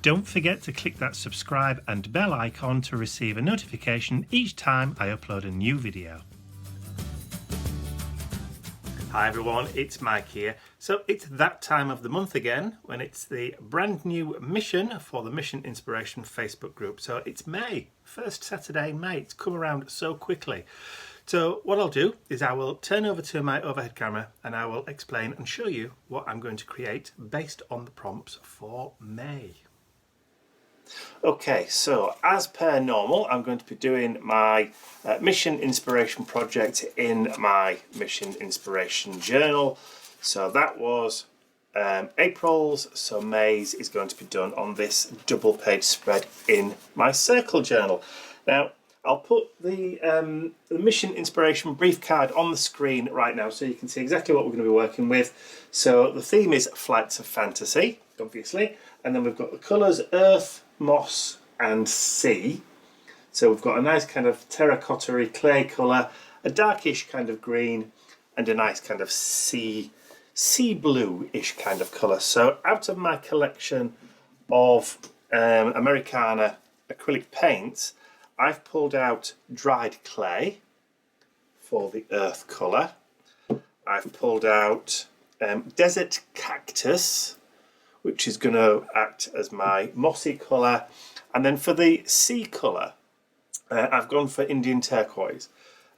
Don't forget to click that subscribe and bell icon to receive a notification each time I upload a new video. Hi everyone, it's Mike here. So it's that time of the month again when it's the brand new mission for the Mission Inspiration Facebook group. So it's May, first Saturday in May. It's come around so quickly. So what I'll do is I will turn over to my overhead camera and I will explain and show you what I'm going to create based on the prompts for May. Okay, so as per normal, I'm going to be doing my Mission Inspiration project in my Mission Inspiration journal. So that was April's, so May's is going to be done on this double page spread in my circle journal. Now, I'll put the Mission Inspiration brief card on the screen right now so you can see exactly what we're going to be working with. So the theme is Flights of Fantasy, obviously, and then we've got the colours Earth, Moss and Sea. So we've got a nice kind of terracotta-y clay colour, a darkish kind of green and a nice kind of sea blue-ish kind of colour. So out of my collection of Americana acrylic paints, I've pulled out dried clay for the earth colour. I've pulled out desert cactus, which is going to act as my mossy colour. And then for the sea colour, I've gone for Indian turquoise.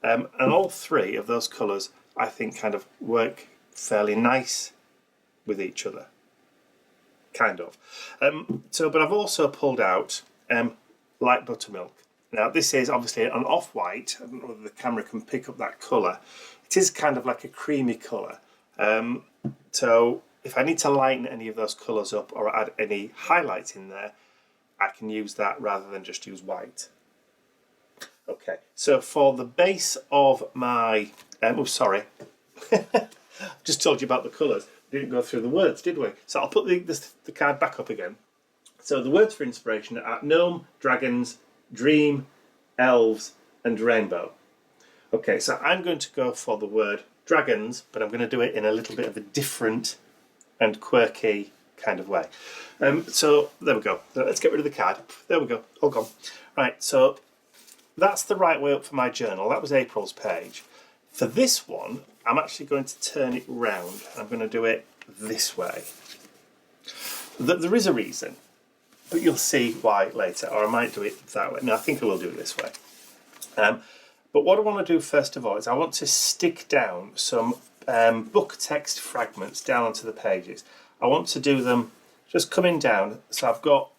And all three of those colours, I think, kind of work fairly nice with each other. Kind of. But I've also pulled out light buttermilk. Now, this is obviously an off-white. I don't know whether the camera can pick up that colour. It is kind of like a creamy colour. So if I need to lighten any of those colours up or add any highlights in there, I can use that rather than just use white. Okay, so for the base of my... just told you about the colours. We didn't go through the words, did we? So I'll put the card back up again. So the words for inspiration are gnome, dragons, dream, elves and rainbow. Okay, so I'm going to go for the word dragons, but I'm going to do it in a little bit of a different and quirky kind of way. So there we go. Let's get rid of the card. There we go, all gone. Right, so that's the right way up for my journal. That was April's page. For this one, I'm actually going to turn it round. I'm going to do it this way. There is a reason, but you'll see why later, or I might do it that way. No, I think I will do it this way. But what I want to do first of all is I want to stick down some book text fragments down onto the pages. I want to do them just coming down, so I've got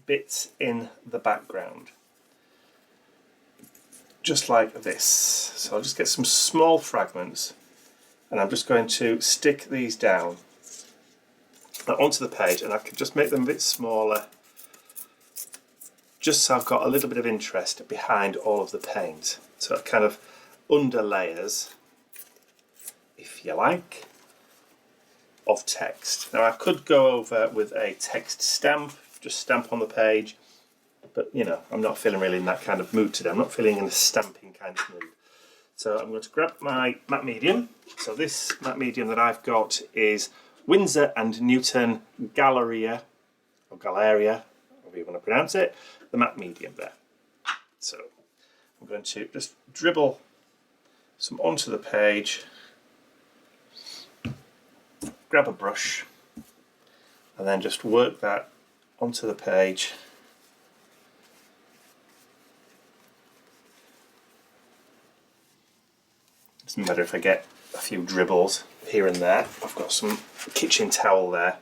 bits in the background. Just like this. So I'll just get some small fragments and I'm just going to stick these down onto the page, and I can just make them a bit smaller just so I've got a little bit of interest behind all of the paint. So it kind of under layers, if you like, of text. Now I could go over with a text stamp, just stamp on the page, but you know, I'm not feeling really in that kind of mood today. I'm not feeling in a stamping kind of mood. So I'm going to grab my matte medium. So this matte medium that I've got is Winsor and Newton Galleria, or Galleria, however you want to pronounce it, the matte medium there. So I'm going to just dribble some onto the page, grab a brush, and then just work that onto the page. Doesn't matter if I get a few dribbles here and there. I've got some kitchen towel there.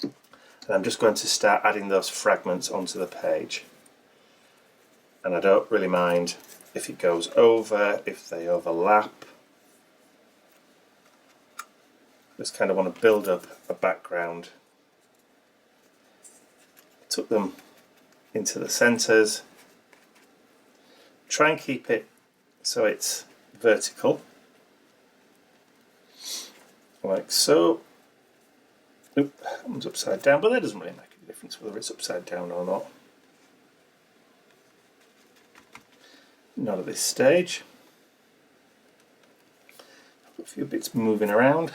And I'm just going to start adding those fragments onto the page. And I don't really mind if it goes over, if they overlap. Just kind of want to build up a background. Tuck them into the centres. Try and keep it so it's vertical. Like so. Oop, that one's upside down, but that doesn't really make a difference whether it's upside down or not. Not at this stage. I've got a few bits moving around.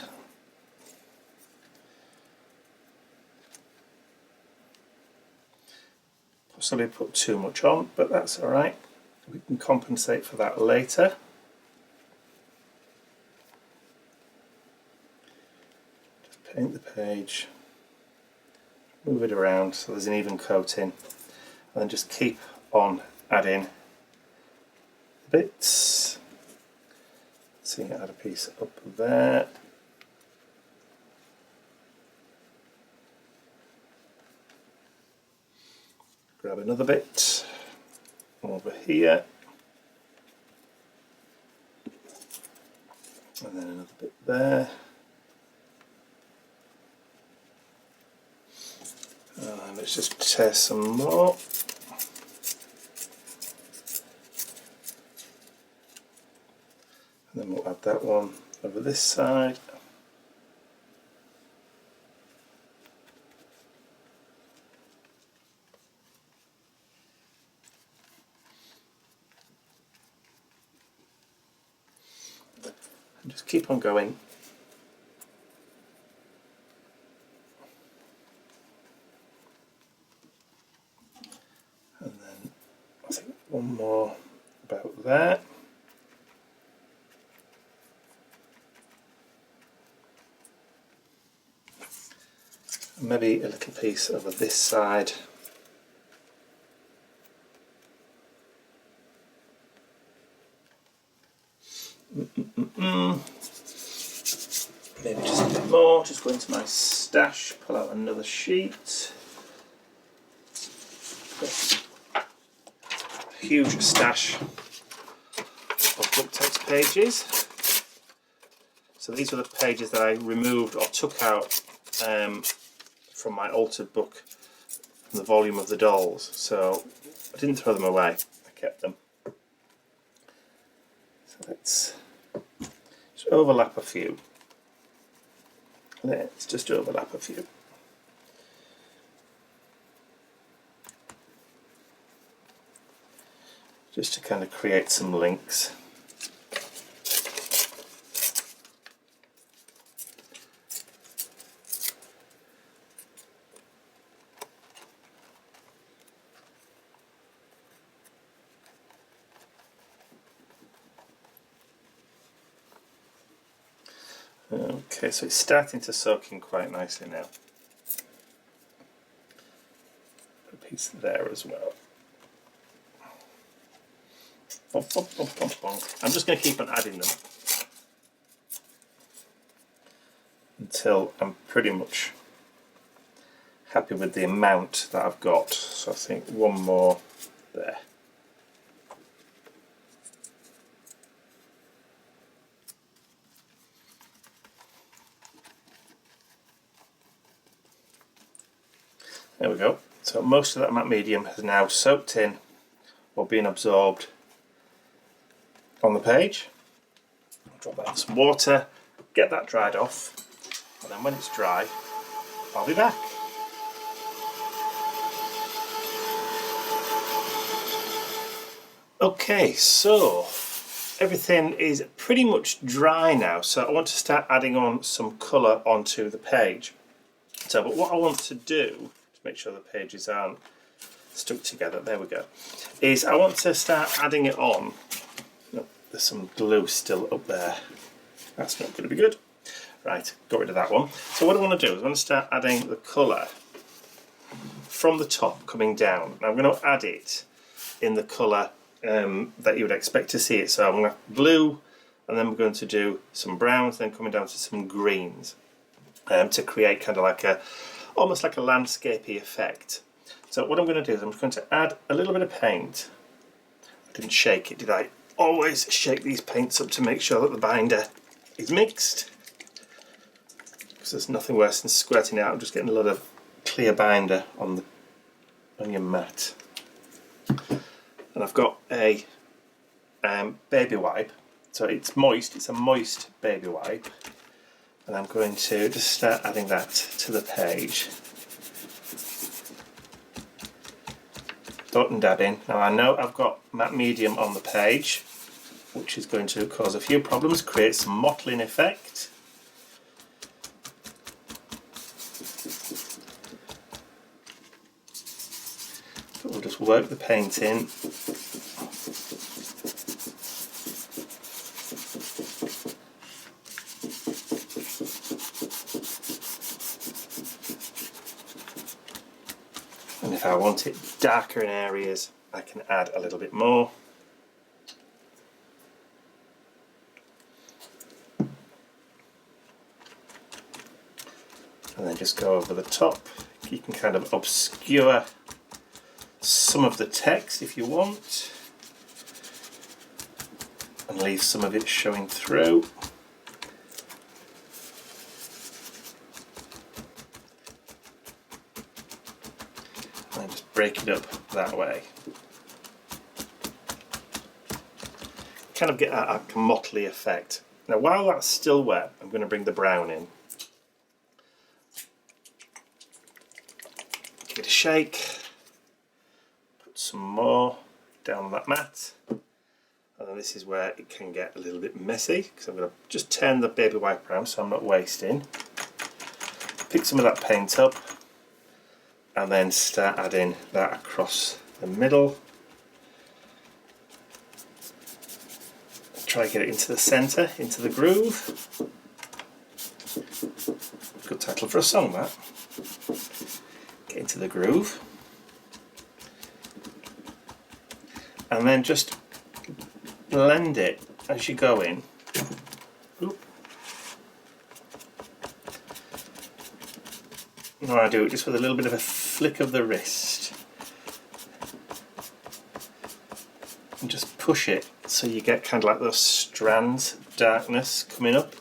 possibly put too much on, but that's alright. We can compensate for that later. Just paint the page, move it around so there's an even coating, and then just keep on adding bits. So you can add a piece up there. Grab another bit over here. And then another bit there. And let's just tear some more. And then we'll add that one over this side. And just keep on going. And then I think one more about there. And maybe a little piece over this side. Maybe just a bit more. Just go into my stash, pull out another sheet. A huge stash of book text pages. So these were the pages that I removed or took out from my altered book from the volume of the dolls. So I didn't throw them away, I kept them. So let's just overlap a few. Let's just overlap a few. Just to kind of create some links. Okay, so it's starting to soak in quite nicely now. Put a piece there as well. I'm just going to keep on adding them until I'm pretty much happy with the amount that I've got. So I think one more there. There we go. So most of that matte medium has now soaked in or been absorbed on the page. I'll drop that in some water, get that dried off, and then when it's dry, I'll be back. Okay, so everything is pretty much dry now, so I want to start adding on some colour onto the page. So, but what I want to do, to make sure the pages aren't stuck together, there we go, is I want to start adding it on. No, there's some glue still up there. That's not going to be good. Right, got rid of that one. So what I want to do is I want to start adding the colour from the top coming down. Now I'm going to add it in the colour that you would expect to see it. So I'm going to have blue, and then we're going to do some browns, then coming down to some greens to create kind of like a, almost like a landscapey effect. So what I'm going to do is I'm just going to add a little bit of paint. I didn't shake it, did I? Always shake these paints up to make sure that the binder is mixed, because there's nothing worse than squirting out and just getting a lot of clear binder on your mat. And I've got a baby wipe, so it's moist, it's a moist baby wipe, and I'm going to just start adding that to the page. Dot and dabbing. Now I know I've got matte medium on the page, which is going to cause a few problems, create some mottling effect. But we'll just work the paint in. And if I want it darker in areas, I can add a little bit more. And then just go over the top. You can kind of obscure some of the text if you want, and leave some of it showing through. And just break it up that way. Kind of get a motley effect. Now while that's still wet, I'm going to bring the brown in. Give it a shake. Put some more down on that mat. And then this is where it can get a little bit messy, because I'm going to just turn the baby wipe around so I'm not wasting. Pick some of that paint up and then start adding that across the middle. Try to get it into the centre, into the groove. Good title for a song, that. Get into the groove. And then just blend it as you go in. Oop. Now I do it just with a little bit of a flick of the wrist. And just push it so you get kind of like those strands of darkness coming up.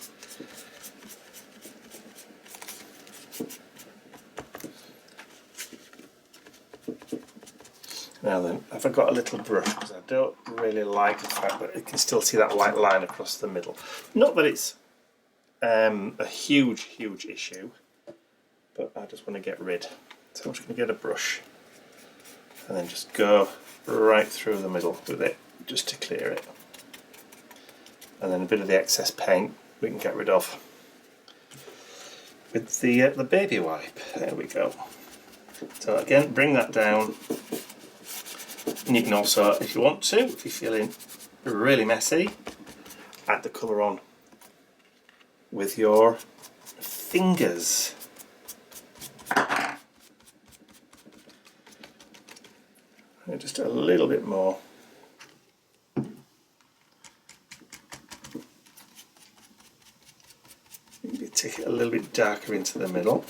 Now then, have I got a little brush, because I don't really like the fact that you can still see that light line across the middle. Not that it's a huge issue, but I just want to get rid. So I'm just going to get a brush and then just go right through the middle with it, just to clear it. And then a bit of the excess paint we can get rid of with the baby wipe. There we go. So again, bring that down. And you can also, if you want to, if you're feeling really messy, add the colour on with your fingers. And just a little bit more. Maybe take it a little bit darker into the middle.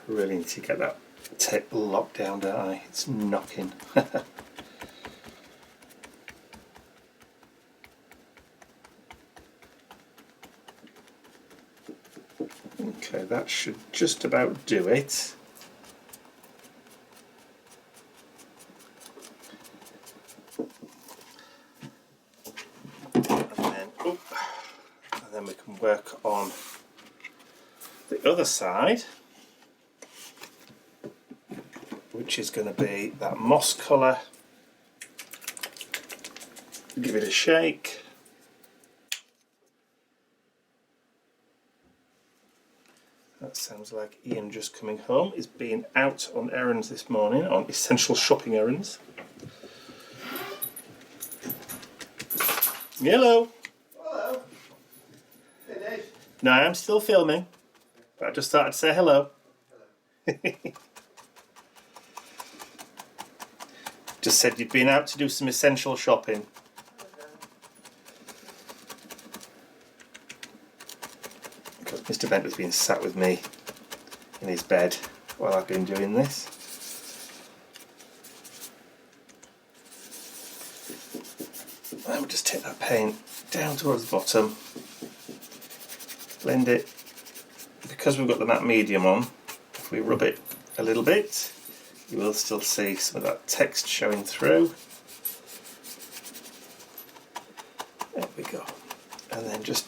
Really need to get that tape locked down, don't I? It's knocking. Okay, that should just about do it. And then we can work on the other side, which is going to be that moss colour. Give it a shake. That sounds like Ian just coming home. He's been out on errands this morning, on essential shopping errands. Hello. Hello. Finished? No, I am still filming, but I just thought I'd say hello. Hello. Just said you'd been out to do some essential shopping. Because Mr. Bentley's been sat with me in his bed while I've been doing this. And we'll just take that paint down towards the bottom, blend it. Because we've got the matte medium on, if we rub it a little bit, you will still see some of that text showing through. There we go. And then just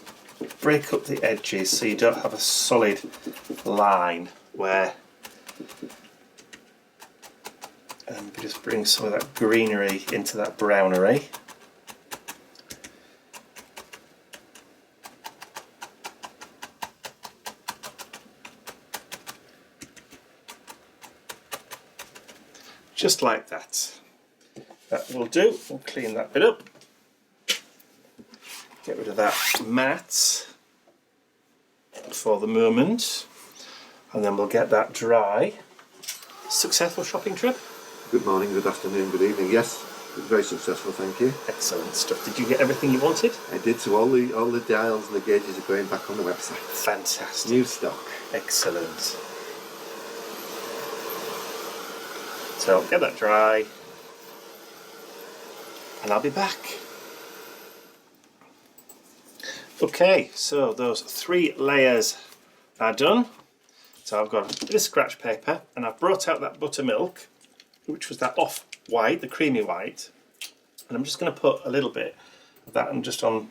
break up the edges so you don't have a solid line where, and just bring some of that greenery into that brownery. just like that. That will do. We'll clean that bit up. Get rid of that mat for the moment, and then we'll get that dry. Successful shopping trip? Good morning, good afternoon, good evening. Yes, it was very successful, thank you. Excellent stuff. Did you get everything you wanted? I did, so all the dials and the gauges are going back on the website. Fantastic. New stock. Excellent. So I'll get that dry, and I'll be back. Okay, so those 3 layers are done. So I've got a bit of scratch paper, and I've brought out that buttermilk, which was that off-white, the creamy white, and I'm just going to put a little bit of that just on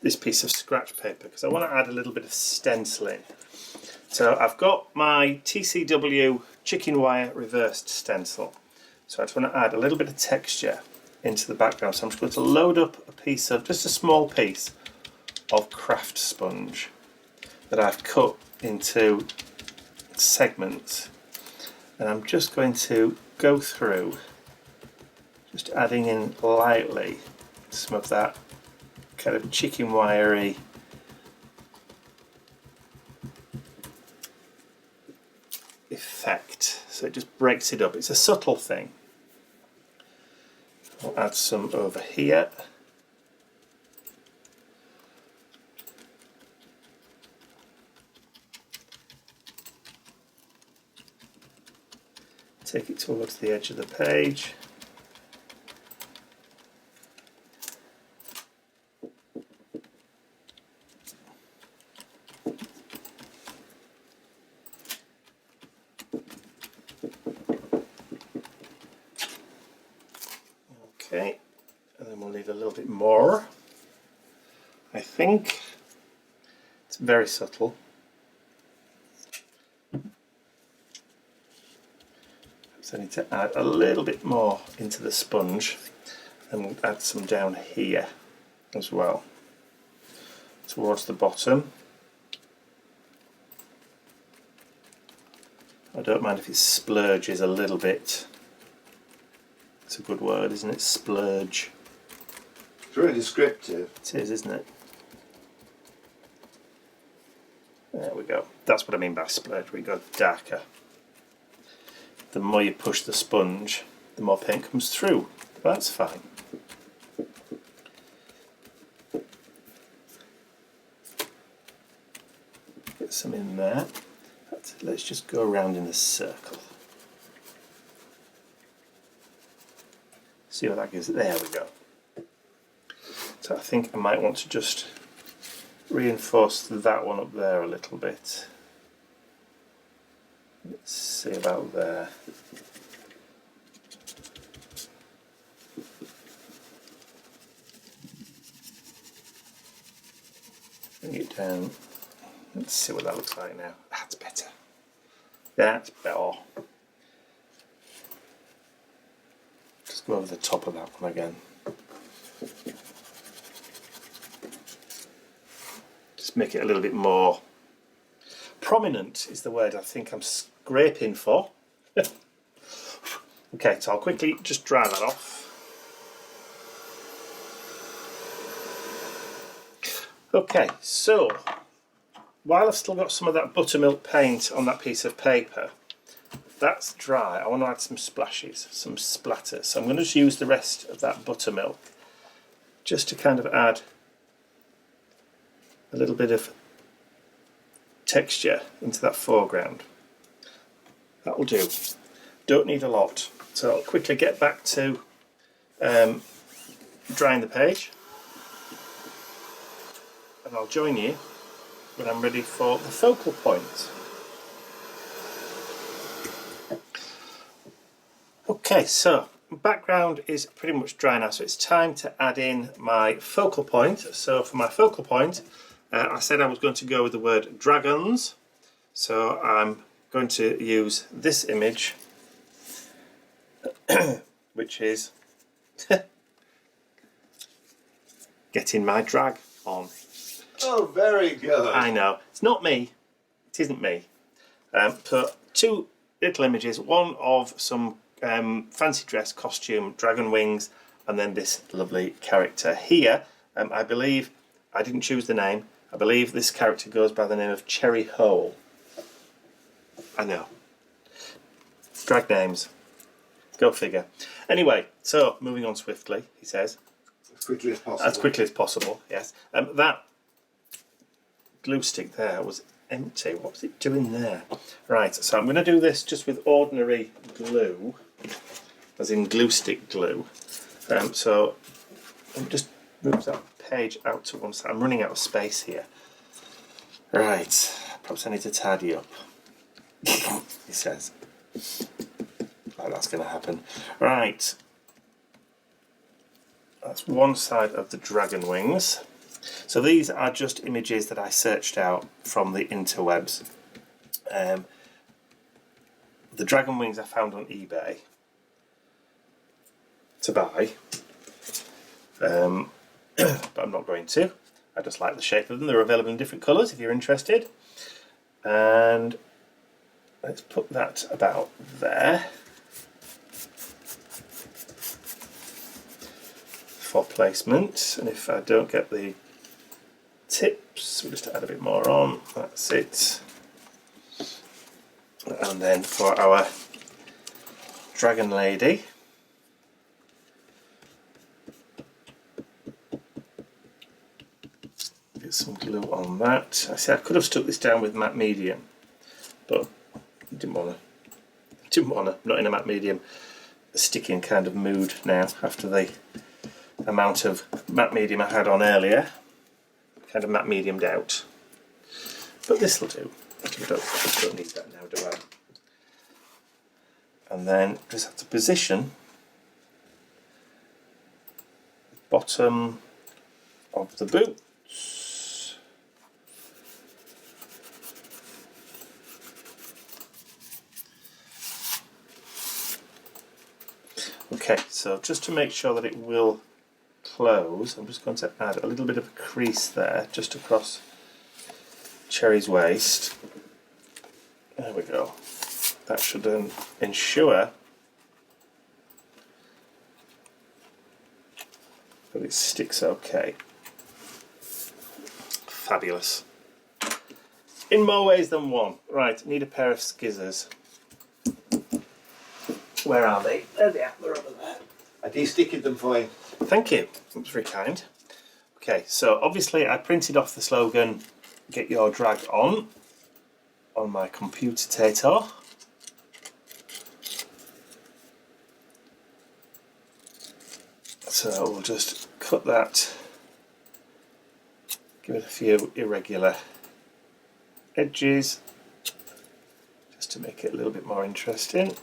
this piece of scratch paper because I want to add a little bit of stenciling. So I've got my TCW chicken wire reversed stencil. So I just want to add a little bit of texture into the background. So I'm just going to load up a piece of, just a small piece of craft sponge that I've cut into segments, and I'm just going to go through just adding in lightly some of that kind of chicken wiry effect, so it just breaks it up. It's a subtle thing. I'll add some over here. Take it towards the edge of the page. Okay, and then we'll need a little bit more. I think it's very subtle. So I need to add a little bit more into the sponge, and we'll add some down here as well, towards the bottom. I don't mind if it splurges a little bit. It's a good word, isn't it? Splurge. It's very descriptive. It is, isn't it? There we go. That's what I mean by splurge. We go darker. The more you push the sponge, the more paint comes through. That's fine. Get some in there. Let's just go around in a circle. See what that gives. There we go. So I think I might want to just reinforce that one up there a little bit. Let's see about there. Bring it down. Let's see what that looks like now. That's better. That's better. Just go over the top of that one again. Just make it a little bit more prominent is the word I think I'm scraping for. Okay, so I'll quickly just dry that off. Okay, so while I've still got some of that buttermilk paint on that piece of paper, that's dry. I want to add some splashes, some splatters. So I'm going to just use the rest of that buttermilk just to kind of add a little bit of texture into that foreground. That will do. Don't need a lot. So I'll quickly get back to drying the page, and I'll join you when I'm ready for the focal point. Okay, so background is pretty much dry now, so it's time to add in my focal point. So for my focal point, I said I was going to go with the word dragons, so I'm going to use this image, which is getting my drag on. Oh, very good. I know, it's not me, it isn't me. So 2 little images, one of some fancy dress costume, dragon wings, and then this lovely character here. I believe, I didn't choose the name, I believe this character goes by the name of Cherry Hole. I know. Drag names. Go figure. Anyway, so moving on swiftly, he says. As quickly as possible. As quickly as possible, yes. That glue stick there was empty. What was it doing there? Right, so I'm going to do this just with ordinary glue, as in glue stick glue. So let me just move that page out to one side. I'm running out of space here. Right, perhaps I need to tidy up. He says. Like that's going to happen. Right. That's one side of the dragon wings. So these are just images that I searched out from the interwebs. The dragon wings I found on eBay to buy. But I'm not going to. I just like the shape of them. They're available in different colours if you're interested. And let's put that about there. For placement, and if I don't get the tips, we'll just add a bit more on. That's it. And then for our dragon lady, get some glue on that. I see I could have stuck this down with matte medium, but didn't wanna. Not in a matte medium sticking kind of mood now after the amount of matte medium I had on earlier, kind of matte mediumed out, but this will do. I don't need that now, do I? And then just have to position the bottom of the boots. Okay, so just to make sure that it will close, I'm just going to add a little bit of a crease there, just across Cherry's waist. There we go. That should then ensure that it sticks okay. Fabulous. In more ways than one. Right, need a pair of skizzers. Where are they? There they are, they're over there. I de-sticked them for you. Thank you, that was very kind. Okay, so obviously I printed off the slogan, get your drag on my computer-tator. So we'll just cut that, give it a few irregular edges, just to make it a little bit more interesting.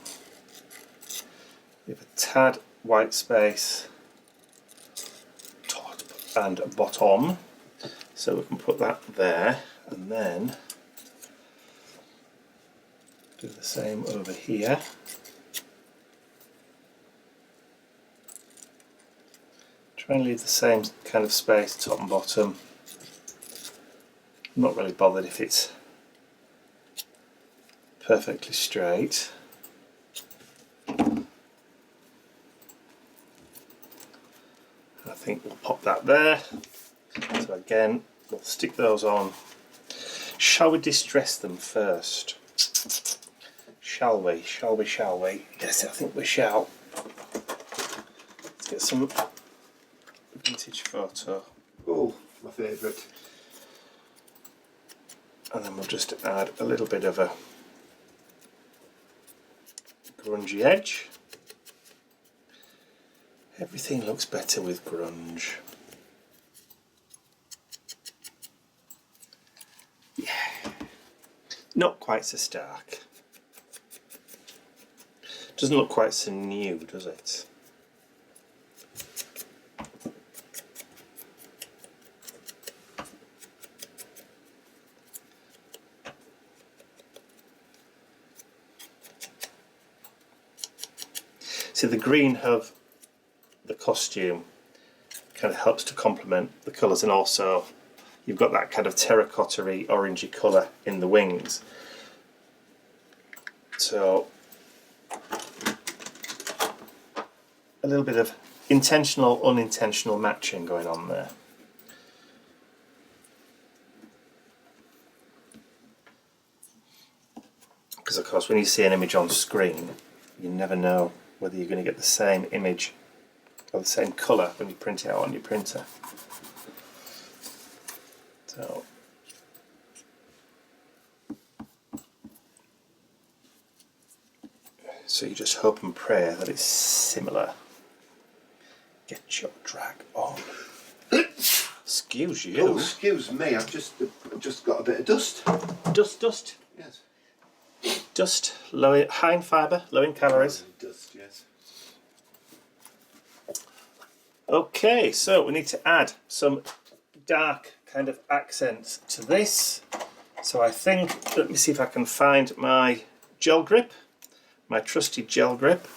Leave a tad white space top and bottom, so we can put that there, and then do the same over here. Try and leave the same kind of space top and bottom. I'm not really bothered if it's perfectly straight. I think we'll pop that there. So again, we'll stick those on. Shall we distress them first? Shall we? Shall we? Shall we? Yes, I think we shall. Let's get some vintage photo. Oh, my favourite. And then we'll just add a little bit of a grungy edge. Everything looks better with grunge. Yeah. Not quite so stark. Doesn't look quite so new, does it? See, the green of the costume kind of helps to complement the colours, and also you've got that kind of terracotta-y orangey colour in the wings. So a little bit of intentional, unintentional matching going on there. Because of course when you see an image on screen, you never know whether you're going to get the same image or the same colour when you print it out on your printer. So you just hope and pray that it's similar. Get your drag on. Excuse you. Oh, excuse me, I've just got a bit of dust. Dust. Yes. Dust, high in fibre, low in calories. Dust, yes. Okay, so we need to add some dark kind of accents to this. So I think, let me see if I can find my gel grip, my trusty gel grip.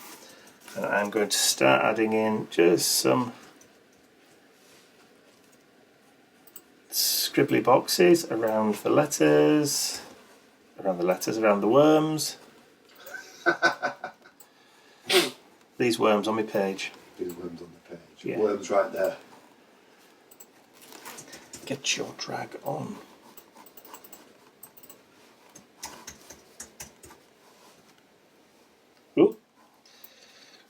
And I'm going to start adding in just some scribbly boxes around the letters, around the worms. These worms on my page. These worms on the page. Yeah. Worms right there. Get your drag on. Ooh.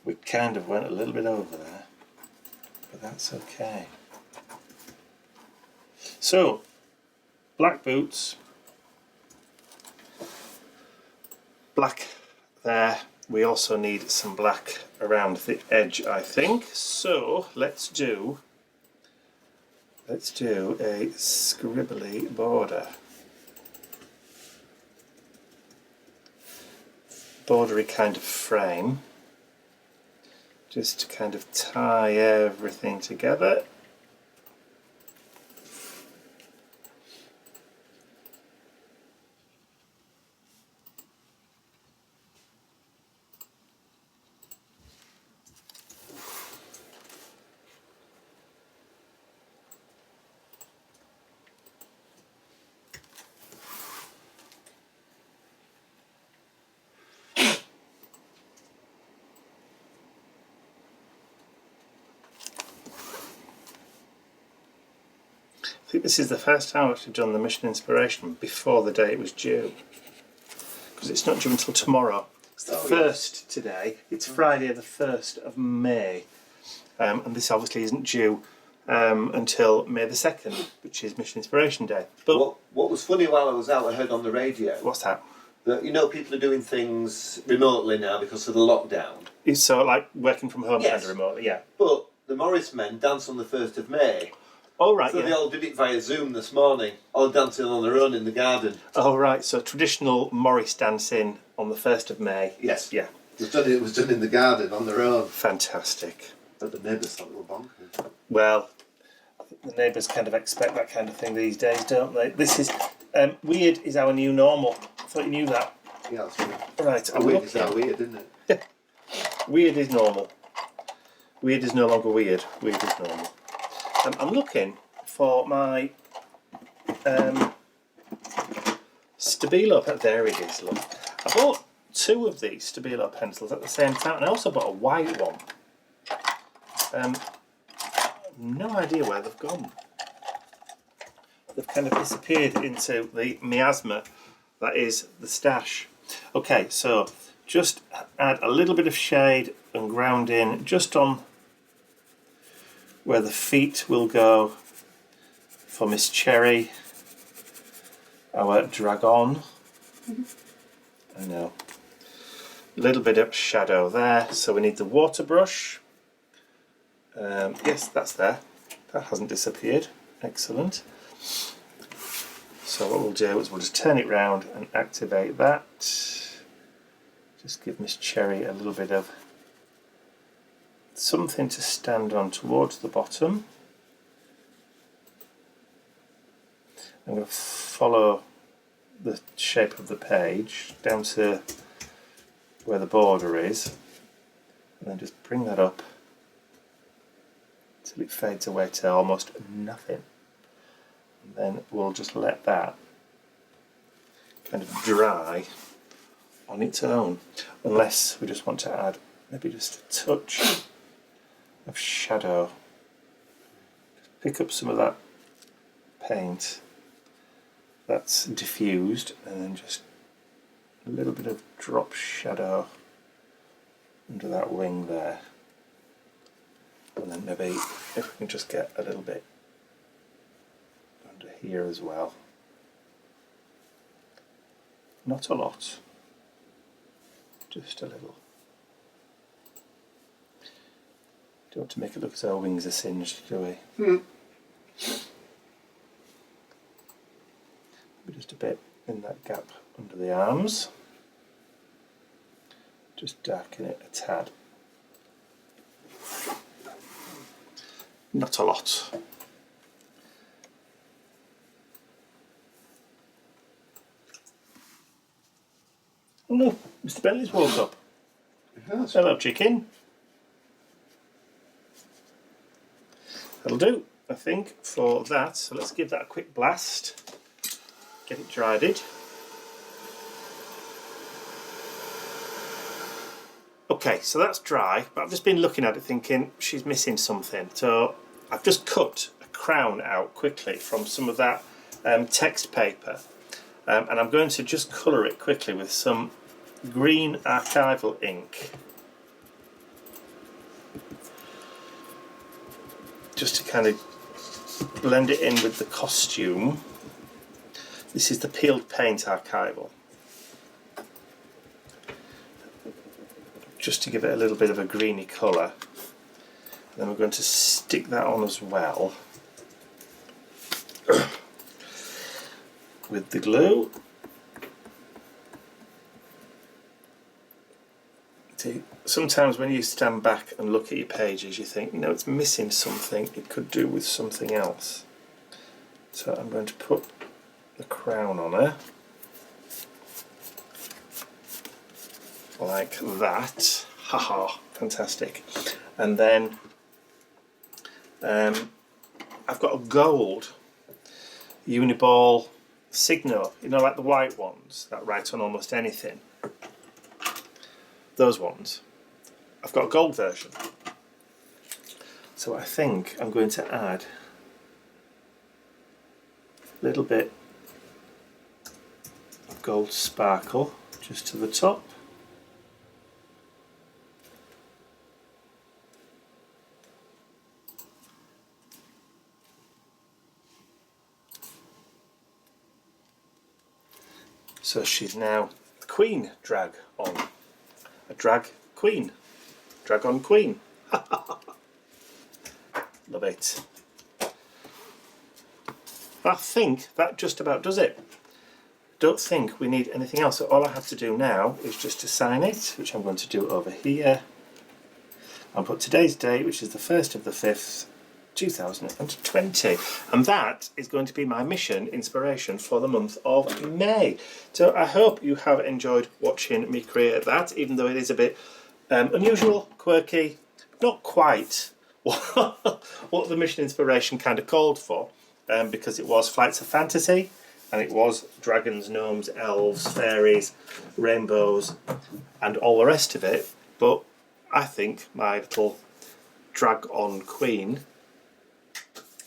We kind of went a little bit over there, but that's okay. So, black boots, black there. We also need some black around the edge, I think. So let's do a scribbly border. Bordery kind of frame. Just to kind of tie everything together. I think this is the first time I've actually done the mission inspiration before the day it was due. Because it's not due until tomorrow. It's the first today. It's Friday the 1st of May. And this obviously isn't due until May the 2nd, which is Mission Inspiration Day. But what was funny while I was out, I heard on the radio what's that? that, you know, people are doing things remotely now because of the lockdown. It's so like working from home Yes. kind of remotely, yeah. But the Morris men dance on the 1st of May. Oh right, So yeah. they all did it via Zoom this morning, all dancing on their own in the garden. Oh right, so traditional Morris dancing on the 1st of May. Yes. Yeah. It was done in the garden on their own. Fantastic. But the neighbours thought they were bonkers. Well, I think the neighbours kind of expect that kind of thing these days, don't they? This is weird is our new normal. I thought you knew that. Yeah, that's weird. Right, I'm Weird is looking. that weird, isn't it? Weird is normal. Weird is no longer weird. Weird is normal. I'm looking for my Stabilo pen. There it is, look. I bought 2 of these Stabilo pencils at the same time, and I also bought a white one. No idea where they've gone. They've kind of disappeared into the miasma that is the stash. Okay, so just add a little bit of shade and ground in just on where the feet will go for Miss Cherry, our dragon. I know. A little bit of shadow there, so we need the water brush. Yes, that's there. That hasn't disappeared. Excellent. So what we'll do is we'll just turn it round and activate that. Just give Miss Cherry a little bit of something to stand on towards the bottom. I'm going to follow the shape of the page down to where the border is, and then just bring that up till it fades away to almost nothing. And then we'll just let that kind of dry on its own, unless we just want to add maybe just a touch of shadow. Pick up some of that paint that's diffused and then just a little bit of drop shadow under that wing there. And then maybe if we can just get a little bit under here as well. Not a lot, just a little. Don't want to make it look as though our wings are singed, do we? Maybe just a bit in that gap under the arms. Just darken it a tad. Not a lot. Oh no, Mr. Bentley's woke up. Yes. Hello, chicken. That'll do, I think, for that. So let's give that a quick blast. Get it dried. Okay, so that's dry, but I've just been looking at it thinking she's missing something. So I've just cut a crown out quickly from some of that text paper. And I'm going to just colour it quickly with some green archival ink. Just to kind of blend it in with the costume. This is the peeled paint archival. Just to give it a little bit of a greeny colour. Then we're going to stick that on as well with the glue. See, sometimes when you stand back and look at your pages you think, you know, it's missing something, it could do with something else. So I'm going to put the crown on her like that. Haha, fantastic. And then I've got a gold Uniball Signo, you know, like the white ones that write on almost anything. Those ones. I've got a gold version. So I think I'm going to add a little bit of gold sparkle just to the top. So she's now the queen drag on. A drag queen. Drag on queen. Love it. I think that just about does it. Don't think we need anything else. So all I have to do now is just to sign it, which I'm going to do over here. I'll put today's date, which is the 1st of the 5th, 2020, and that is going to be my mission inspiration for the month of May. So I hope you have enjoyed watching me create that, even though it is a bit unusual, quirky, not quite what the mission inspiration kind of called for, because it was flights of fantasy and it was dragons, gnomes, elves, fairies, rainbows and all the rest of it, but I think my little drag on queen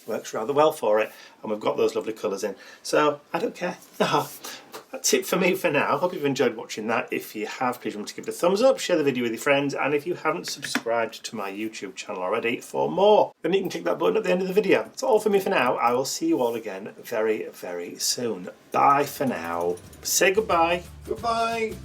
works rather well for it, and we've got those lovely colours in, so I don't care. That's it for me for now. Hope you've enjoyed watching that. If you have, please remember to give it a thumbs up, share the video with your friends, and if you haven't subscribed to my YouTube channel already for more, then you can click that button at the end of the video. That's all for me for now. I will see you all again very, very soon. Bye for now. Say goodbye. Goodbye.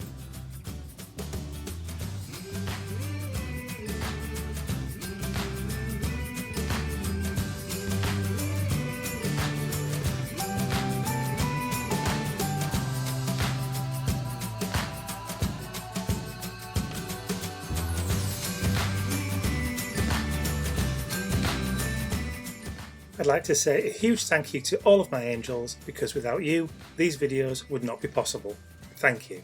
I'd like to say a huge thank you to all of my angels, because without you, these videos would not be possible. Thank you.